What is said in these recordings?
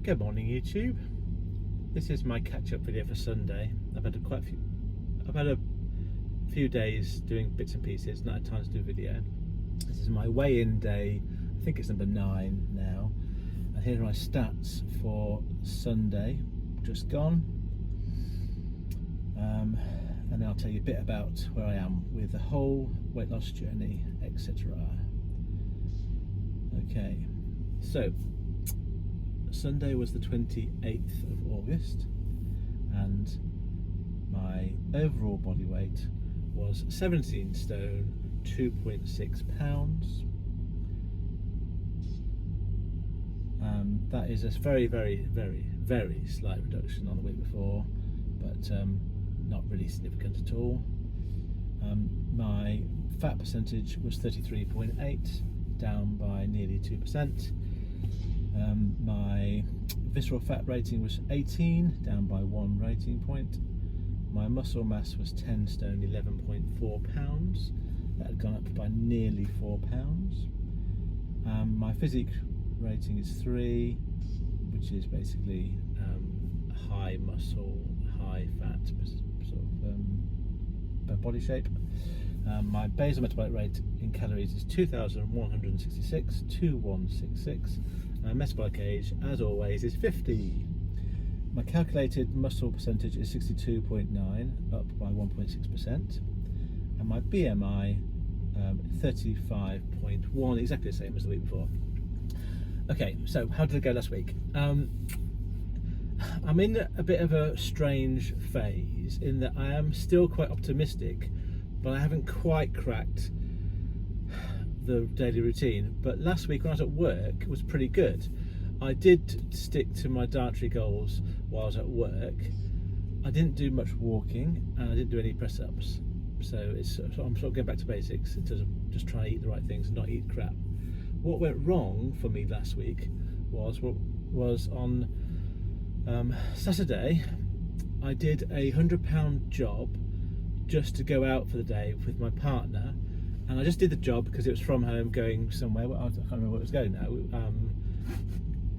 Good morning, YouTube. This is my catch-up video for Sunday. I've had a few days doing bits and pieces, not had time to do a video. This is my weigh-in day. I think it's number 9 now. And here are my stats for Sunday, just gone. And I'll tell you a bit about where I am with the whole weight loss journey, etc. Okay, so Sunday was the 28th of August and my overall body weight was 17 stone 2.6 pounds. That is a very slight reduction on the week before, but not really significant at all. My fat percentage was 33.8, down by nearly 2%. My visceral fat rating was 18, down by 1 rating point. My muscle mass was 10 stone 11.4 pounds. That had gone up by nearly 4 pounds. My physique rating is 3, which is basically high muscle, high fat sort of body shape. My basal metabolic rate in calories is 2,166, 2166. Metabolic age, as always, is 50. My calculated muscle percentage is 62.9, up by 1.6%. And my BMI, 35.1, exactly the same as the week before. Okay, so how did it go last week? I'm in a bit of a strange phase in that I am still quite optimistic, but I haven't quite cracked the daily routine. But last week when I was at work, it was pretty good. I did stick to my dietary goals while I was at work. I didn't do much walking and I didn't do any press-ups. So I'm sort of going back to basics in terms of just trying to eat the right things and not eat crap. What went wrong for me last week was on Saturday, I did a £100 job just to go out for the day with my partner, and I just did the job because it was from home going somewhere. I can't remember where it was going now.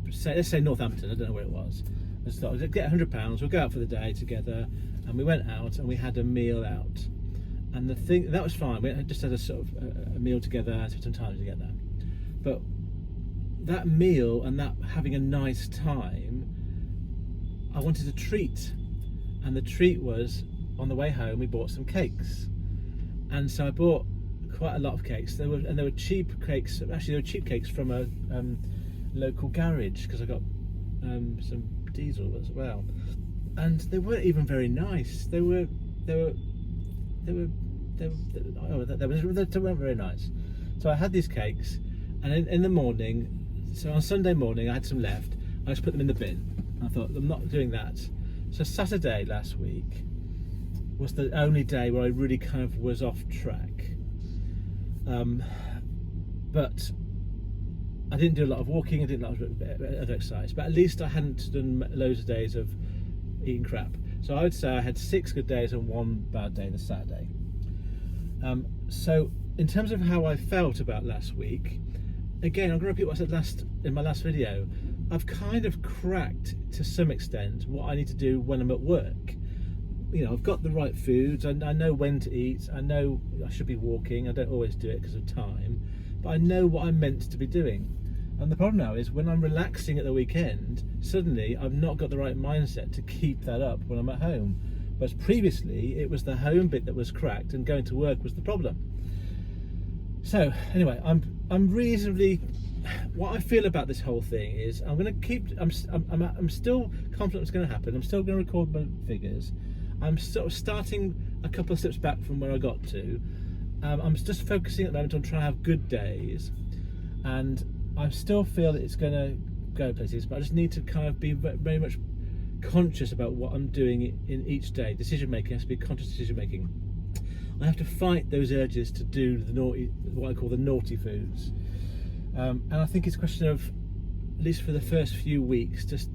Let's say Northampton. I don't know where it was. I just thought I'd get £100. We'll go out for the day together, and we went out and we had a meal out. And the thing that was fine. We just had a sort of a meal together, spent some time together. But that meal and that having a nice time, I wanted a treat, and the treat was on the way home we bought some cakes, and so I bought quite a lot of cakes. There were cheap cakes. Actually, there were cheap cakes from a local garage because I got some diesel as well, and they weren't even very nice. They weren't very nice. So I had these cakes, and in the morning, so on Sunday morning I had some left. I just put them in the bin. I thought, I'm not doing that. So Saturday last week was the only day where I really kind of was off track. But I didn't do a lot of walking, I didn't do a lot of exercise, but at least I hadn't done loads of days of eating crap. So I would say I had 6 good days and 1 bad day this Saturday. So in terms of how I felt about last week, again, I'm going to repeat what I said in my last video. I've kind of cracked to some extent what I need to do when I'm at work. You know, I've got the right foods, I know when to eat, I know I should be walking. I don't always do it because of time, but I know what I'm meant to be doing. And the problem now is when I'm relaxing at the weekend, suddenly I've not got the right mindset to keep that up when I'm at home. Whereas previously it was the home bit that was cracked and going to work was the problem. So anyway, I'm reasonably, what I feel about this whole thing is I'm still confident it's going to happen. I'm still going to record my figures. I'm sort of starting a couple of steps back from where I got to. I'm just focusing at the moment on trying to have good days, and I still feel that it's going to go places, but I just need to kind of be very much conscious about what I'm doing in each day. Decision making has to be conscious decision making. I have to fight those urges to do the naughty, what I call the naughty foods. And I think it's a question of, at least for the first few weeks, just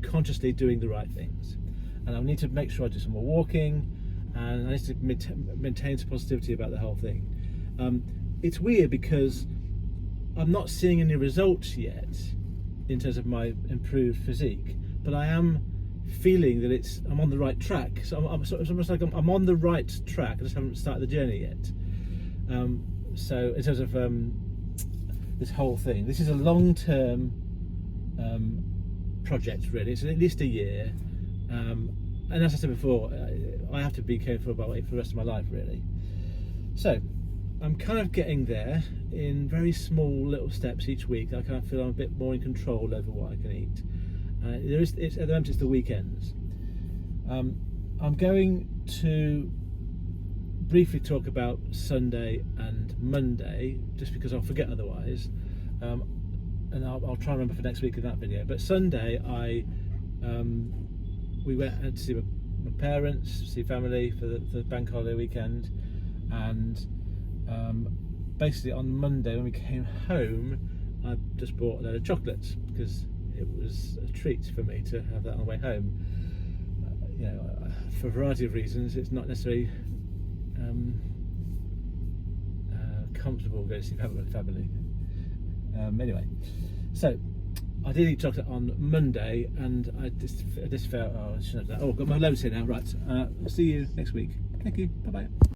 consciously doing the right things. And I need to make sure I do some more walking, and I need to maintain some positivity about the whole thing. It's weird because I'm not seeing any results yet, in terms of my improved physique, but I am feeling that I'm on the right track. So it's almost like I'm on the right track. I just haven't started the journey yet. So in terms of this whole thing, this is a long-term project, really. It's at least a year, and as I said before, I have to be careful about it for the rest of my life, really. So I'm kind of getting there in very small little steps each week. I kind of feel I'm a bit more in control over what I can eat. At the moment it's the weekends. I'm going to briefly talk about Sunday and Monday, just because I'll forget otherwise, and I'll try and remember for next week in that video. But Sunday, we went to see my parents, see family for the bank holiday weekend, and basically on Monday when we came home, I just bought a load of chocolates because it was a treat for me to have that on the way home. You know, for a variety of reasons, it's not necessarily comfortable going to see family. Anyway, so I did eat chocolate on Monday, and I just felt, oh, I shouldn't have done that. Oh, I've got my loads here now. Right, see you next week. Thank you. Bye bye.